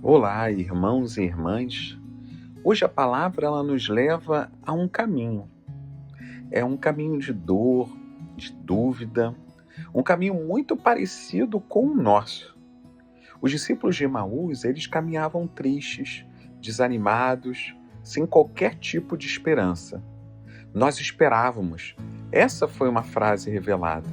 Olá, irmãos e irmãs. Hoje a palavra ela nos leva a um caminho. É um caminho de dor, de dúvida, um caminho muito parecido com o nosso. Os discípulos de Emaús, eles caminhavam tristes, desanimados, sem qualquer tipo de esperança. Nós esperávamos. Essa foi uma frase revelada.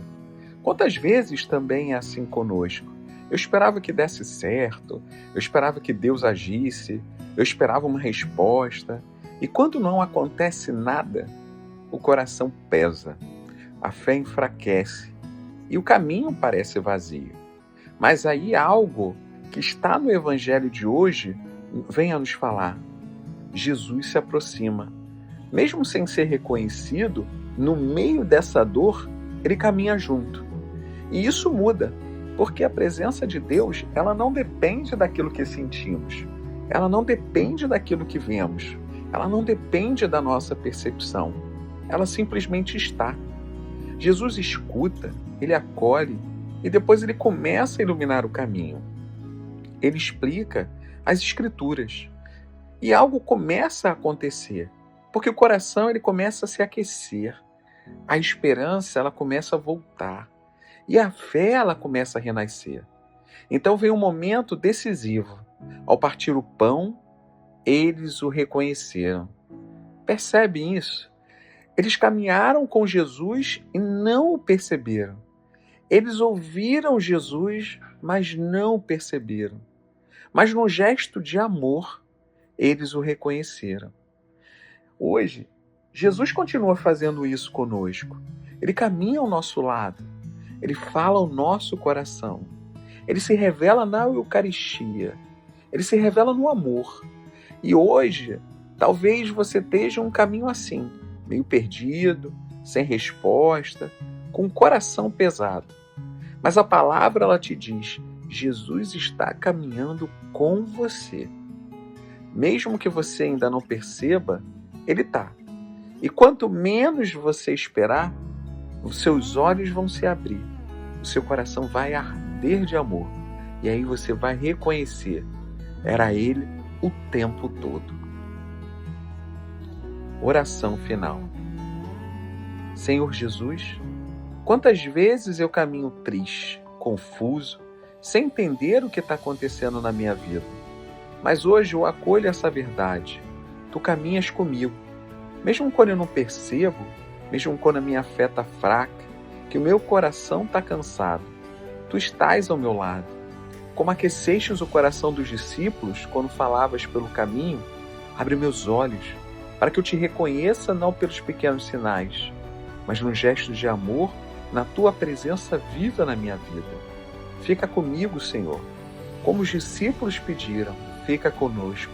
Quantas vezes também é assim conosco? Eu esperava que desse certo, eu esperava que Deus agisse, eu esperava uma resposta. E quando não acontece nada, o coração pesa, a fé enfraquece e o caminho parece vazio. Mas aí algo que está no Evangelho de hoje vem a nos falar. Jesus se aproxima. Mesmo sem ser reconhecido, no meio dessa dor, ele caminha junto. E isso muda, porque a presença de Deus, ela não depende daquilo que sentimos. Ela não depende daquilo que vemos. Ela não depende da nossa percepção. Ela simplesmente está. Jesus escuta, ele acolhe e depois ele começa a iluminar o caminho. Ele explica as Escrituras. E algo começa a acontecer, porque o coração ele começa a se aquecer. A esperança ela começa a voltar. E a fé ela começa a renascer. Então vem um momento decisivo. Ao partir o pão, eles o reconheceram. Percebem isso? Eles caminharam com Jesus e não o perceberam. Eles ouviram Jesus, mas não o perceberam. Mas no gesto de amor, eles o reconheceram. Hoje, Jesus continua fazendo isso conosco. Ele caminha ao nosso lado. Ele fala ao nosso coração. Ele se revela na Eucaristia. Ele se revela no amor. E hoje, talvez você esteja um caminho assim, meio perdido, sem resposta, com o coração pesado. Mas a palavra ela te diz, Jesus está caminhando com você. Mesmo que você ainda não perceba, ele está. E quanto menos você esperar, os seus olhos vão se abrir. O seu coração vai arder de amor. E aí você vai reconhecer. Era Ele o tempo todo. Oração final. Senhor Jesus, quantas vezes eu caminho triste, confuso, sem entender o que está acontecendo na minha vida. Mas hoje eu acolho essa verdade. Tu caminhas comigo. Mesmo quando eu não percebo, mesmo quando a minha fé está fraca, que o meu coração está cansado, tu estás ao meu lado. Como aquecestes o coração dos discípulos quando falavas pelo caminho, abre meus olhos, para que eu te reconheça não pelos pequenos sinais, mas nos gestos de amor, na tua presença viva na minha vida. Fica comigo, Senhor. Como os discípulos pediram, fica conosco.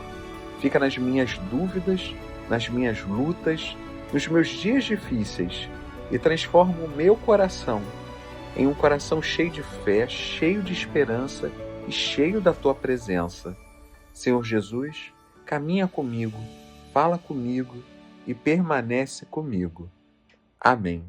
Fica nas minhas dúvidas, nas minhas lutas, nos meus dias difíceis, e transforma o meu coração em um coração cheio de fé, cheio de esperança e cheio da tua presença. Senhor Jesus, caminha comigo, fala comigo e permanece comigo. Amém.